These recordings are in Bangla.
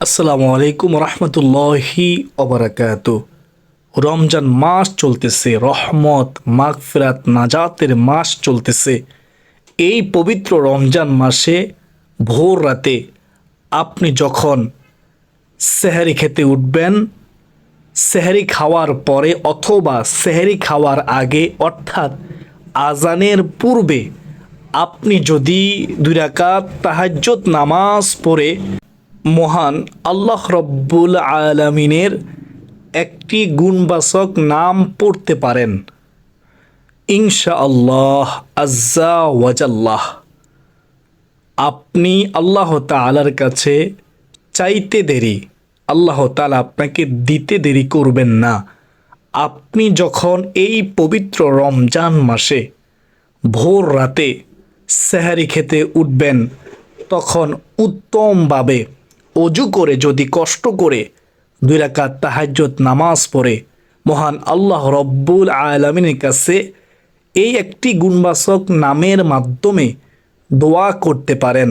আসসালামু আলাইকুম রহমতুল্লাহি ওবারাকাতু। রমজান মাস চলতেছে, রহমত মাগফিরাত নাজাতের মাস চলতেছে। এই পবিত্র রমজান মাসে ভোর রাতে আপনি যখন সেহরি খেতে উঠবেন, সেহরি খাওয়ার পরে অথবা সেহরি খাওয়ার আগে অর্থাৎ আজানের পূর্বে আপনি যদি 2 রাকাত তাহাজ্জুদ নামাজ পড়ে মহান আল্লাহ রব্বুল আলামিনের একটি গুণবাচক নাম পড়তে পারেন, ইনশাআল্লাহ আজ্জা ওয়াজাল্লাহ, আপনি আল্লাহ তাআলার কাছে চাইতে দেরি আল্লাহ তাআলা আপনাকে দিতে দেরি করবেন না। আপনি যখন এই পবিত্র রমজান মাসে ভোর রাতে সেহরি খেতে উঠবেন, তখন উত্তমভাবে অজু করে যদি কষ্ট করে 2 রাকাত তাহাজ্জুদ নামাজ পড়ে মহান আল্লাহ রব্বুল আলামিনের কাছে এই একটি গুণবাচক নামের মাধ্যমে দোয়া করতে পারেন,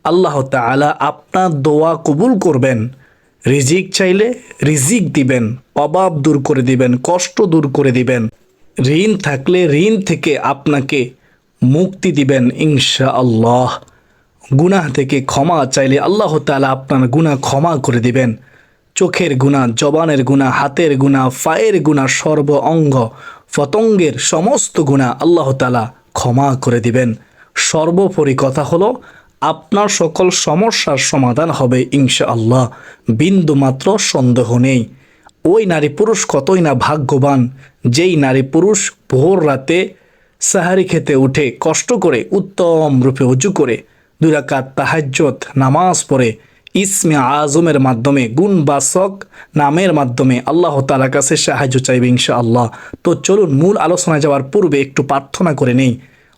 আল্লাহ তাআলা আপনার দোয়া কবুল করবেন। রিজিক চাইলে রিজিক দিবেন, অভাব দূর করে দিবেন, কষ্ট দূর করে দিবেন, ঋণ থাকলে ঋণ থেকে আপনাকে মুক্তি দিবেন ইনশাআল্লাহ। গুনাহ থেকে ক্ষমা চাইলে আল্লাহ তাআলা আপনার গুনাহ ক্ষমা করে দিবেন। চোখের গুনাহ, জবানের গুনাহ, হাতের গুনাহ, পায়ের গুনাহ, সর্ব অঙ্গ পতঙ্গের সমস্ত গুনাহ আল্লাহ তাআলা ক্ষমা করে দিবেন। সর্বোপরি কথা হলো আপনার সকল সমস্যার সমাধান হবে ইনশাআল্লাহ, বিন্দুমাত্র সন্দেহ নেই। ওই নারী পুরুষ কতই না ভাগ্যবান, যেই নারী পুরুষ ভোর রাতে সাহারি খেতে উঠে কষ্ট করে উত্তম রূপে উজু করে 2 রাকাত তাহাজ্জুদ নামাজ পড়ে ইসমে আজমের মাধ্যমে গুণবাচক নামের মাধ্যমে আল্লাহ তাআলার কাছে সাহায্য চাইবে ইনশাআল্লাহ। তো চলুন মূল আলোচনায় যাওয়ার পূর্বে একটু প্রার্থনা করে নেই।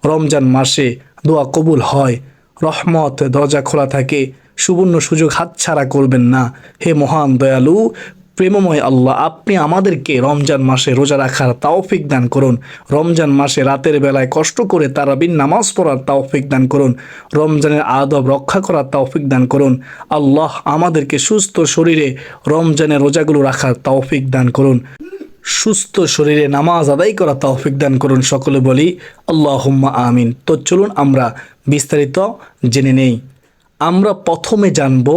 রমজান মাসে দোয়া কবুল হয়, রহমত দরজা খোলা থাকে, সুবর্ণ সুযোগ হাতছাড়া করবেন না। হে মহান দয়ালু প্রেমময় আল্লাহ, আপনি আমাদেরকে রমজান মাসে রোজা রাখার তৌফিক দান করুন। রমজান মাসে রাতের বেলায় কষ্ট করে তারাবির নামাজ পড়ার তৌফিক দান করুন। রমজানের আদব রক্ষা করার তৌফিক দান করুন। আল্লাহ আমাদেরকে সুস্থ শরীরে রমজানের রোজাগুলো রাখার তৌফিক দান করুন। সুস্থ শরীরে নামাজ আদায় করা তৌফিক দান করুন। সকলে বলি আল্লাহুম্মা আমিন। তো চলুন আমরা বিস্তারিত জেনে নেই। আমরা প্রথমে জানব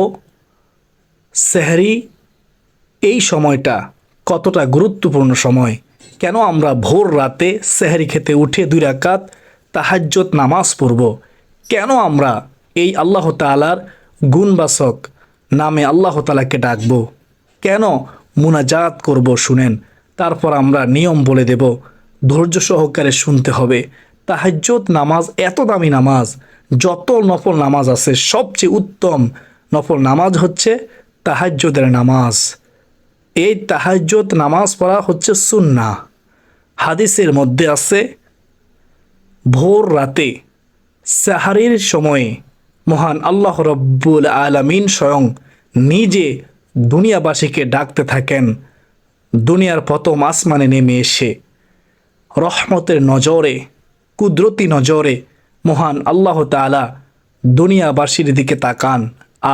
সেহরি এই সময়টা কতটা গুরুত্বপূর্ণ সময়, কেন আমরা ভোর রাতে সেহরি খেতে উঠে 2 রাকাত তাহাজ্জুদ নামাজ পড়ব, কেন আমরা এই আল্লাহ তাআলার গুণবাচক নামে আল্লাহ তাআলাকে ডাকব, কেন মুনাজাত করব, শুনেন। তারপর আমরা নিয়ম বলে দেব, ধৈর্য সহকারে শুনতে হবে। তাহাজ্জুদ নামাজ এত দামি নামাজ, যত নফল নামাজ আছে সবচেয়ে উত্তম নফল নামাজ হচ্ছে তাহাজ্জুদের নামাজ। এই তাহাজ্জুদ নামাজ পড়া হচ্ছে সুন্নাহ। হাদিসের মধ্যে আছে ভোর রাতে সাহারির সময়ে মহান আল্লাহ রব্বুল আলামিন স্বয়ং নিজে দুনিয়াবাসীকে ডাকতে থাকেন। দুনিয়ার প্রথম আসমানে নেমে এসে রহমতের নজরে, কুদরতি নজরে মহান আল্লাহ তাআলা দুনিয়াবাসীর দিকে তাকান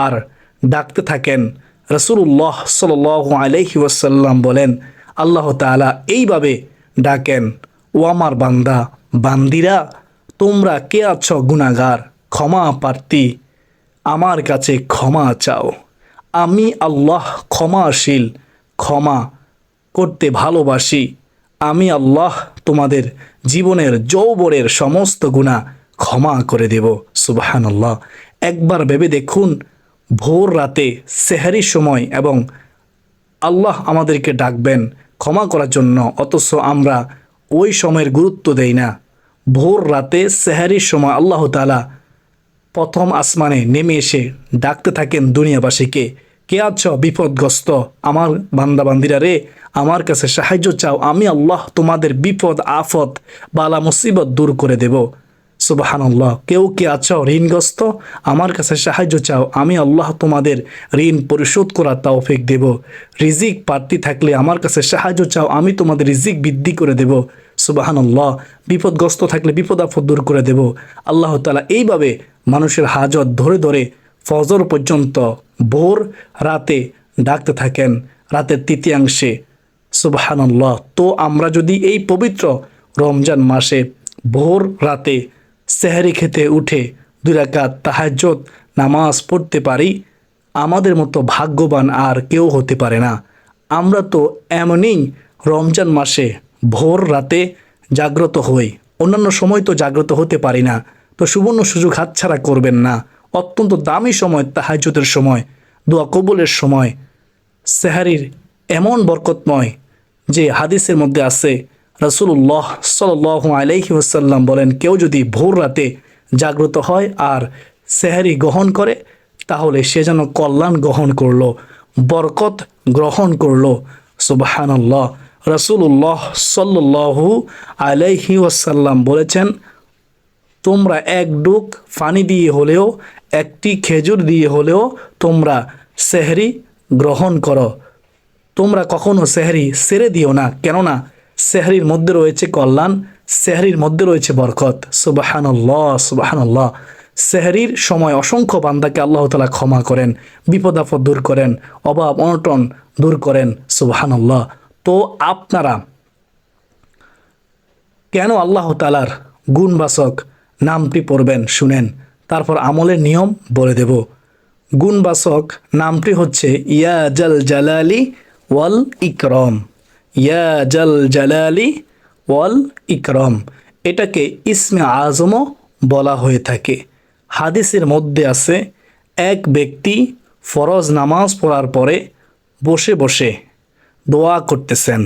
আর ডাকতে থাকেন। রাসূলুল্লাহ সাল্লাল্লাহু আলাইহি ওয়াসাল্লাম বলেন, আল্লাহ তাআলা এইভাবে ডাকেন, ও আমার বান্দা বান্দিরা, তোমরা কে আছো গুনাহগার, ক্ষমা প্রার্থী, আমার কাছে ক্ষমা চাও। আমি আল্লাহ ক্ষমাশীল, ক্ষমা করতে ভালোবাসি। আমি আল্লাহ তোমাদের জীবনের যৌবনের সমস্ত গুনাহ ক্ষমা করে দেব। সুবহানাল্লাহ। একবার ভেবে দেখুন, ভোর রাতে সেহরির সময় এবং আল্লাহ আমাদেরকে ডাকবেন ক্ষমা করার জন্য, অথচ আমরা ওই সময়ের গুরুত্ব দেই না। ভোর রাতে সেহরির সময় আল্লাহ তাআলা প্রথম আসমানে নেমে এসে ডাকতে থাকেন দুনিয়াবাসীকে, কে আছো বিপদগ্রস্ত আমার বান্দাবান্দিরা রে, আমার কাছে সাহায্য চাও, আমি আল্লাহ তোমাদের বিপদ আফত বালা মুসিবত দূর করে দেব। সুবহানাল্লাহ। কেউ কে আছো ঋণগ্রস্ত, আমার কাছে সাহায্য চাও, আমি আল্লাহ তোমাদের ঋণ পরিশোধ করার তৌফিক দেব। রিজিক প্রার্থী থাকলে আমার কাছে সাহায্য চাও, আমি তোমাদের রিজিক বৃদ্ধি করে দেব। সুবহানাল্লাহ। বিপদগ্রস্ত থাকলে বিপদ আপদ দূর করে দেব। আল্লাহ তাআলা এইভাবে মানুষের হাজত ধরে ধরে ফজর পর্যন্ত ভোর রাতে ডাকতে থাকেন, রাতের তৃতীয়াংশে। সুবহানাল্লাহ। তো আমরা যদি এই পবিত্র রমজান মাসে ভোর রাতে সেহরি খেতে উঠে 2 রাকাত তাহাজ্জুদ নামাজ পড়তে পারি, আমাদের মতো ভাগ্যবান আর কেউ হতে পারে না। আমরা তো এমনই রমজান মাসে ভোর রাতে জাগ্রত হই, অন্যান্য সময় তো জাগ্রত হতে পারি না। তো সুবর্ণ সুযোগ হাতছাড়া করবেন না। অত্যন্ত দামি সময় তাহাজ্জুদের সময়, দোয়া কবুলের সময়, সেহরির এমন বরকতময় যে হাদিসের মধ্যে আছে, রাসূলুল্লাহ সাল্লাল্লাহু আলাইহি ওয়াসাল্লাম বলেন, কেউ যদি ভোর রাতে জাগ্রত হয় আর সেহরি গ্রহণ করে, তাহলে সে যেন কল্যাণ গ্রহণ করলো, বরকত গ্রহণ করলো। সুবহানাল্লাহ। রাসূলুল্লাহ সাল্লাল্লাহু আলাইহি ওয়াসাল্লাম বলেছেন, তোমরা এক ডুক পানি দিয়ে হলেও, একটি খেজুর দিয়ে হলেও তোমরা সেহরি গ্রহণ করো। তোমরা কখনো সেহরি ছেড়ে দিও না, কেননা সেহরির মধ্যে রয়েছে কল্যাণ, সেহরির মধ্যে রয়েছে বরকত। সুবহানাল্লাহ, সুবহানাল্লাহ। সেহরির সময় অসংখ্য বান্দাকে আল্লাহ তাআলা ক্ষমা করেন, বিপদ আপদ দূর করেন, অভাব অনটন দূর করেন। সুবহানাল্লাহ। তো আপনারা কেন আল্লাহ তাআলার গুণবাচক নামটি পড়বেন শুনেন, তারপর আমলের নিয়ম বলে দেব। গুণবাচক নামটি হচ্ছে ইয়া জাল জালালি ওয়াল ইকরম। ইয়া জাল জালালি ওয়াল ইকরম, এটাকে ইসমে আজমও বলা হয়ে থাকে। হাদিসের মধ্যে আছে, এক ব্যক্তি ফরজ নামাজ পড়ার পরে বসে বসে দোয়া করতেছেন।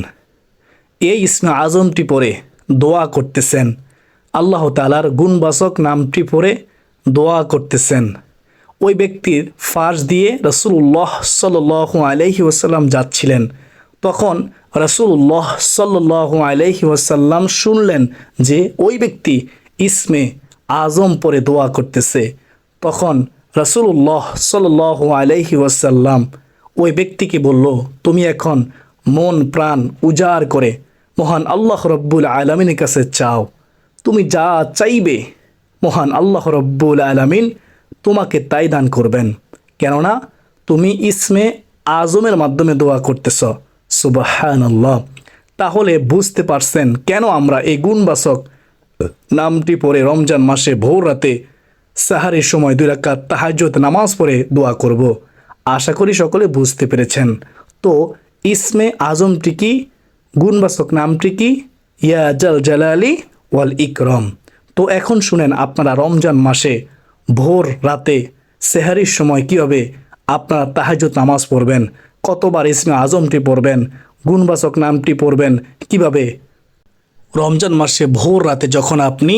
এই ইসমে আজমটি পড়ে দোয়া করতেছেন, আল্লাহ তাআলার গুণবাচক নামটি পড়ে দোয়া করতেছেন। ওই ব্যক্তির ফাঁস দিয়ে রাসূলুল্লাহ সাল্লাল্লাহু আলাইহি ওয়াসাল্লাম যাচ্ছিলেন। তখন রাসূলুল্লাহ সাল্লাল্লাহু আলাইহি ওয়াসাল্লাম শুনলেন যে ওই ব্যক্তি ইসমে আজম পড়ে দোয়া করতেছে। তখন রাসূলুল্লাহ সাল্লাল্লাহু আলাইহি ওয়াসাল্লাম ওই ব্যক্তিকে বলল, তুমি এখন মন প্রাণ উজাড় করে মহান আল্লাহ রব্বুল আলামিনের কাছে চাও। তুমি যা চাইবে মহান আল্লাহ রব্বুল আলামিন তোমাকে তাই দান করবেন, কেননা তুমি ইসমে আজমের মাধ্যমে দোয়া করতেছ। সুবহানাল্লাহ। তাহলে বুঝতে পারছেন কেন আমরা এই গুণবাচক নামটি পড়ে রমজান মাসে ভোর রাতে সাহারির সময় 2 রাকাত তাহাজ্জুদ নামাজ পড়ে দোয়া করব। আশা করি সকলে বুঝতে পেরেছেন। তো ইসমে আজমটি কি, গুণবাচক নামটি কি? ইয়া জাল জালালি ওয়াল ইকরম। তো এখন শুনেন, আপনারা রমজান মাসে ভোর রাতে সেহারির সময় কীভাবে আপনারা তাহাজ্জুদ নামাজ পড়বেন, কতবার ইসমে আজমটি পড়বেন, গুণবাচক নামটি পড়বেন কিভাবে। রমজান মাসে ভোর রাতে যখন আপনি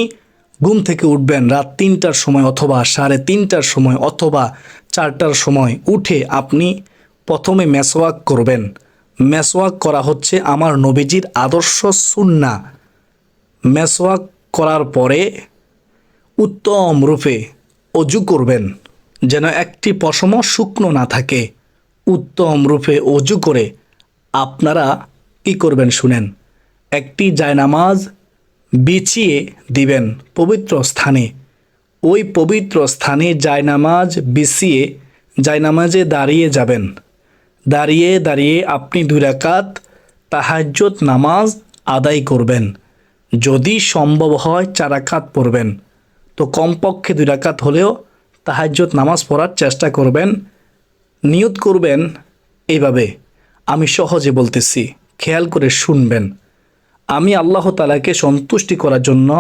ঘুম থেকে উঠবেন, রাত 3টার সময় অথবা 3:30টার সময় অথবা 4টার সময় উঠে আপনি প্রথমে মেসওয়াক করবেন। মেসওয়াক করা হচ্ছে আমার নবীজির আদর্শ সুন্নাহ। মেসওয়াক করার পরে উত্তম রূপে অজু করবেন, যেন একটি পশমও শুকনো না থাকে। উত্তম রূপে অজু করে আপনারা কি করবেন শুনেন, একটি জায়নামাজ বিছিয়ে দিবেন পবিত্র স্থানে। ওই পবিত্র স্থানে জায়নামাজ বিছিয়ে জায়নামাজে দাঁড়িয়ে যাবেন। দাঁড়িয়ে দাঁড়িয়ে আপনি 2 রাকাত তাহাজ্জুদ নামাজ আদায় করবেন। যদি সম্ভব হয় 4 রাকাত পড়বেন, তো কমপক্ষে 2 রাকাত হলেও তাহাজ্জুদ নামাজ পড়ার চেষ্টা করবেন। নিয়ত করবেন এইভাবে, আমি সহজে বলতেছি, খেয়াল করে শুনবেন। আমি আল্লাহ তাআলাকে সন্তুষ্টি করার জন্য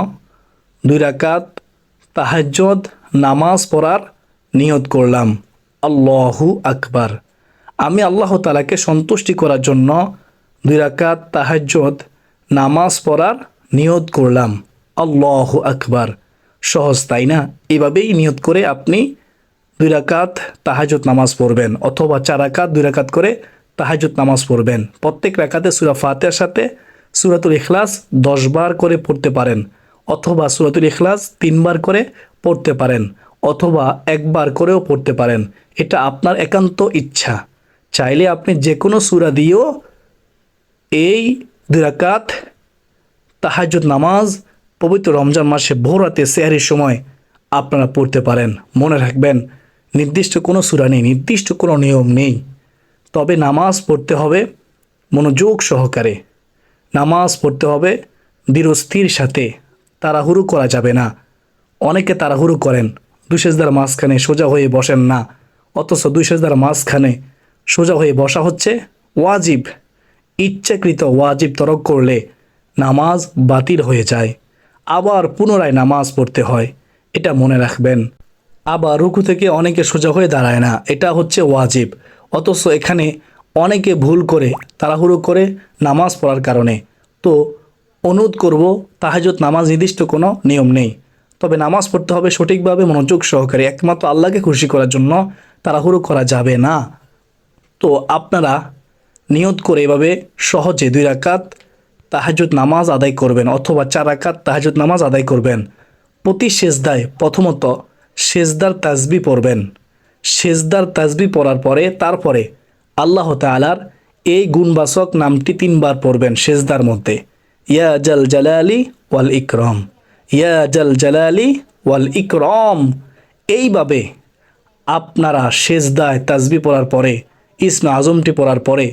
2 রাকাত তাহাজ্জুদ নামাজ পড়ার নিয়ত করলাম। আল্লাহু আকবার। আমি আল্লাহ তাআলাকে সন্তুষ্টি করার জন্য 2 রাকাত তাহাজ্জুদ নামাজ পড়ার নিয়ত করলাম। আল্লাহু আকবার। সহজ তাই না? এভাবেই নিয়ত করে আপনি 2 রাকাত তাহাজ্জুদ নামাজ পড়বেন, অথবা 4 রাকাত 2 রাকাত করে তাহাজ্জুদ নামাজ পড়বেন। প্রত্যেক রাকাতে সূরা ফাতিহার সাথে সূরাতুল ইখলাস 10 বার করে পড়তে পারেন, অথবা সূরাতুল ইখলাস 3 বার করে পড়তে পারেন, অথবা 1 বার করেও পড়তে পারেন। এটা আপনার একান্ত ইচ্ছা। চাইলে আপনি যে কোনো সূরা দিয়েও এই 2 রাকাত তাহাজ্জুদ নামাজ পবিত্র রমজান মাসে ভোর রাতে সেহরির সময় আপনারা পড়তে পারেন। মনে রাখবেন, নির্দিষ্ট কোনো সূরা নেই, নির্দিষ্ট কোনো নিয়ম নেই। তবে নামাজ পড়তে হবে মনোযোগ সহকারে, নামাজ পড়তে হবে ধীরস্থির সাথে, তাড়াহুড়ো করা যাবে না। অনেকে তাড়াহুড়ো করেন, দুই সেজদার মাঝখানে সোজা হয়ে বসেন না, অথচ দুই সেজদার মাঝখানে সোজা হয়ে বসা হচ্ছে ওয়াজিব। ইচ্ছাকৃত ওয়াজিব তরক করলে নামাজ বাতিল হয়ে যায়, আবার পুনরায় নামাজ পড়তে হয়, এটা মনে রাখবেন। আবার রুকু থেকে অনেকে সোজা হয়ে দাঁড়ায় না, এটা হচ্ছে ওয়াজিব। অথচ এখানে অনেকে ভুল করে তাড়াহুড়ো করে নামাজ পড়ার কারণে। তো অনুরোধ করব, তাহাজ্জুদ নামাজ নির্দিষ্ট কোনো নিয়ম নেই, তবে নামাজ পড়তে হবে সঠিকভাবে মনোযোগ সহকারে, একমাত্র আল্লাহকে খুশি করার জন্য। তাড়াহুড়ো করা যাবে না। তো আপনারা নিয়ত করে এভাবে সহজে 2 রাকাত তাহাজ্জুদ নামাজ আদায় করবেন, অথবা 4 রাকাত তাহাজ্জুদ নামাজ আদায় করবেন। প্রতি সেজদায় প্রথমত সেজদার তাসবিহ পড়বেন। সেজদার তাসবিহ পড়ার পরে তারপরে আল্লাহ তাআলার এই গুণবাচক নামটি 3 বার পড়বেন সেজদার মধ্যে, ইয়া জাল জালালি ওয়াল ইকরাম, ইয়া জাল জালালি ওয়াল ইকরাম। এইভাবে আপনারা সেজদায় তাসবিহ পড়ার পরে, ইসমে আজমটি পড়ার পরে,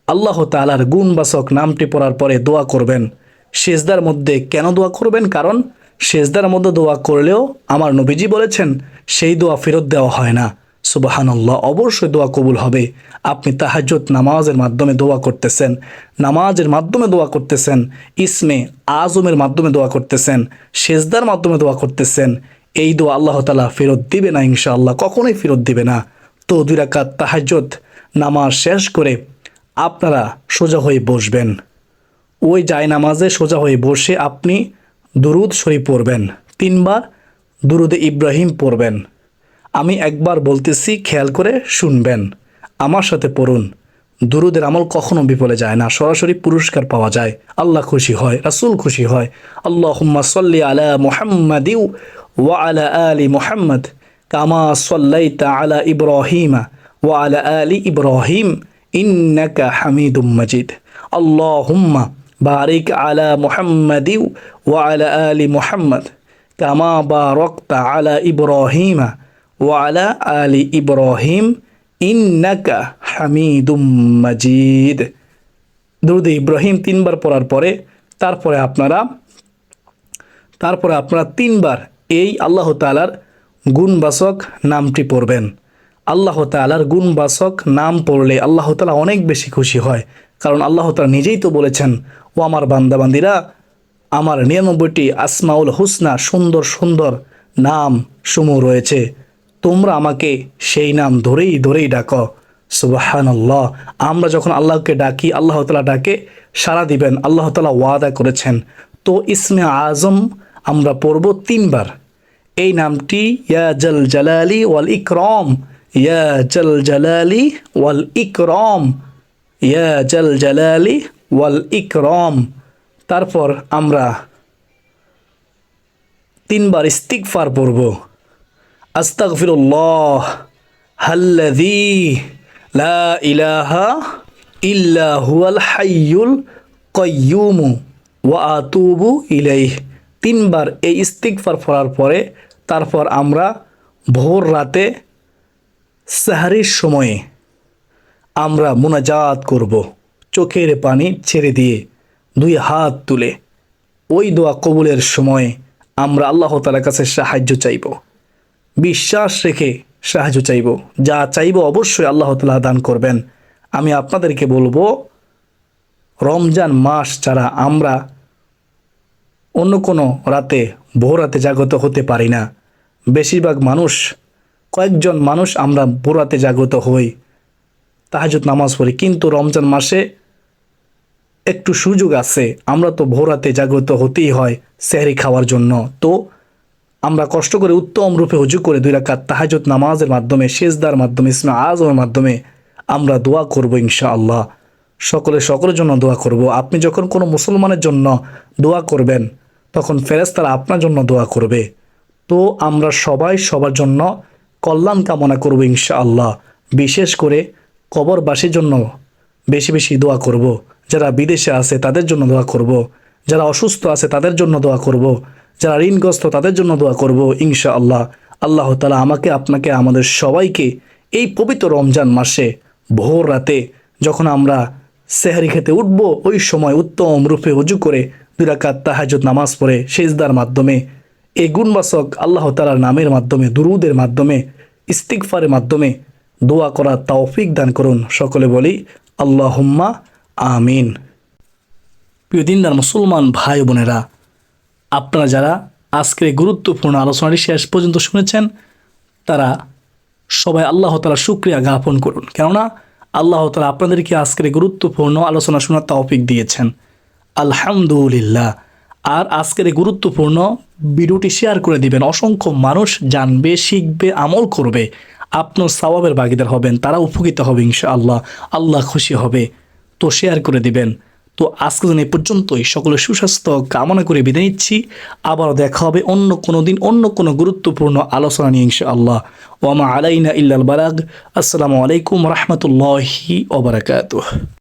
আল্লাহ তাআলার গুণবাচক নামটি পড়ার পরে দোয়া করবেন। সেজদার মধ্যে কেন দোয়া করবেন? কারণ সেজদার মধ্যে দোয়া করলেও আমার নবীজি বলেছেন সেই দোয়া ফেরত দেওয়া হয় না। সুবহানাল্লাহ, অবশ্যই দোয়া কবুল হবে। আপনি তাহাজ্জুদ নামাজের মাধ্যমে দোয়া করতেছেন, নামাজের মাধ্যমে দোয়া করতেছেন, ইসমে আজমের মাধ্যমে দোয়া করতেছেন, সেজদার মাধ্যমে দোয়া করতেছেন, এই দোয়া আল্লাহ তাআলা ফেরত দিবে না ইনশাআল্লাহ, কখনোই ফেরত দিবে না। তো 2 রাকাত তাহাজ্জুদ নামাজ শেষ করে আপনারা সোজা হয়ে বসবেন। ওই নামাজে সোজা হয়ে বসে আপনি দুরুদ শরীফ পড়বেন, 3 বার দুরুদে ইব্রাহিম পড়বেন। আমি একবার বলতেছি, খেয়াল করে শুনবেন, আমার সাথে পড়ুন। দুরুদের আমল কখনো বিফলে যায় না, সরাসরি পুরস্কার পাওয়া যায়, আল্লাহ খুশি হয়, রাসূল খুশি হয়। আল্লাহুম্মা সাল্লি আলা মুহাম্মাদিউ ওয়া আলা আলি মুহাম্মদ কামা সাল্লাইতা আলা ইব্রাহিমা ওয়া আলা আলি ইব্রাহিম ইন্নাকা হামিদুম মাজিদ। আল্লাহুম্মা বারিক আলা মুহাম্মাদিউ ওয়া আলা আলি মুহাম্মদ কামা বারাকতা আলা ইব্রাহিমা ওয়া আলা আলি ইব্রাহিম ইন্নাকা হামিদুম মাজিদ। দুরূদ ইব্রাহিম 3 বার পড়ার পরে তারপরে আপনারা 3 বার এই আল্লাহ তাআলার গুণবাচক নামটি পড়বেন। আল্লাহ তাআলার গুণবাচক নাম পড়লে আল্লাহ তাআলা অনেক বেশি খুশি হয়, কারণ আল্লাহ তাআলা নিজেই তো বলেছেন, ও আমার বান্দাবান্দিরা, আমার 99টি আসমাউল হুসনা সুন্দর সুন্দর নাম সমূহ রয়েছে, তোমরা আমাকে সেই নাম ধরেই ধরেই ডাকো। সুবহানাল্লাহ, আমরা যখন আল্লাহকে ডাকি আল্লাহ তাআলা ডাকে সাড়া দিবেন, আল্লাহ তাআলা ওয়াদা করেছেন। তো ইসমে আজম আমরা পড়ব 3 বার। এই নামটি ইয়া জাল জালালি ওয়াল ইকরাম, ইয়া জাল জালালি ওয়াল ইকরাম, ইয়া জাল জালালি ওয়াল ইকরাম। তারপর আমরা 3 বার ইস্তিগফার পড়ব, আস্তাগফিরুল্লাহ আল্লাযী লা ইলাহা ইল্লা হুয়াল হাইয়ুল কাইয়্যুম ওয়া আতুবু ইলাইহ। 3 বার এই ইস্তিগফার পড়ার পরে তারপর আমরা ভোর রাতে সাহরির সময়ে আমরা মুনাজাত করব, চোখের পানি ছেড়ে দিয়ে 2 হাত তুলে। ওই দোয়া কবুলের সময় আমরা আল্লাহ তাআলার কাছে সাহায্য চাইব, বিশ্বাস রেখে সাহায্য চাইব, যা চাইব অবশ্যই আল্লাহ তাআলা দান করবেন। আমি আপনাদেরকে বলবো, রমজান মাস ছাড়া আমরা অন্য কোনো রাতে ভোর রাতে জাগ্রত হতে পারি না। বেশিরভাগ মানুষ, কয়েকজন মানুষ আমরা ভোর রাতে জাগ্রত হই, তাহাজ্জুদ নামাজ পড়ি, কিন্তু রমজান মাসে একটু সুযোগ আছে, আমরা তো ভোর রাতে জাগ্রত হতেই হয় সেহরি খাওয়ার জন্য। তো আমরা কষ্ট করে উত্তম রূপে ওযু করে 2 রাকাত তাহাজ্জুদ নামাজের মাধ্যমে, সেজদার মাধ্যমে, ইসমে আজমের মাধ্যমে আমরা দোয়া করব ইনশাআল্লাহ। সকলের জন্য দোয়া করব। আপনি যখন কোনো মুসলমানের জন্য দোয়া করবেন তখন ফেরেশতারা আপনার জন্য দোয়া করবে। তো আমরা সবাই সবার জন্য কল্যাণ কামনা করব ইনশাআল্লাহ। বিশেষ করে কবরবাসীর জন্য বেশি বেশি দোয়া করব, যারা বিদেশে আছে তাদের জন্য দোয়া করব, যারা অসুস্থ আছে তাদের জন্য দোয়া করব, যারা ঋণগ্রস্ত তাদের জন্য দোয়া করব ইনশাআল্লাহ। আল্লাহ তাআলা আমাকে, আপনাকে, আমাদের সবাইকে এই পবিত্র রমজান মাসে ভোর রাতে যখন আমরা সেহরি খেতে উঠব, ওই সময় উত্তম রূপে ওযু করে 2 রাকাত তাহাজ্জুদ নামাজ পড়ে সিজদার মাধ্যমে এই গুণবাচক আল্লাহ তাআলার নামের মাধ্যমে, দুরুদের মাধ্যমে, ইস্তিগফারের মাধ্যমে দোয়া করার তৌফিক দান করুন। সকলে বলি আল্লাহুম্মা আমিন। প্রিয় দিনদার মুসলমান ভাই বোনেরা, আপনারা যারা আজকের এই গুরুত্বপূর্ণ আলোচনাটি শেষ পর্যন্ত শুনেছেন, তারা সবাই আল্লাহ তাআলার শুকরিয়া জ্ঞাপন করুন। কেননা আল্লাহ তাআলা আপনাদেরকে আজকের এই গুরুত্বপূর্ণ আলোচনা শোনার তৌফিক দিয়েছেন, আলহামদুলিল্লাহ। আর আজকের এই গুরুত্বপূর্ণ ভিডিওটি শেয়ার করে দিবেন, অসংখ্য মানুষ জানবে, শিখবে, আমল করবে, আপনার সওয়াবের ভাগীদার হবেন, তারা উপকৃত হবে ইনশাআল্লাহ, আল্লাহ খুশি হবে। তো শেয়ার করে দিবেন। তো আজকে দিন এই পর্যন্তই, সকলের সুস্বাস্থ্য কামনা করে বিদায় নিচ্ছি। আবার দেখা হবে অন্য কোনো দিন, অন্য কোনো গুরুত্বপূর্ণ আলোচনা নিয়ে ইনশাআল্লাহ। ওয়া মা আলাইনা ইল্লাল বালাগ। আসসালামু আলাইকুম ওয়া রাহমাতুল্লাহি ওয়া বারাকাতুহু।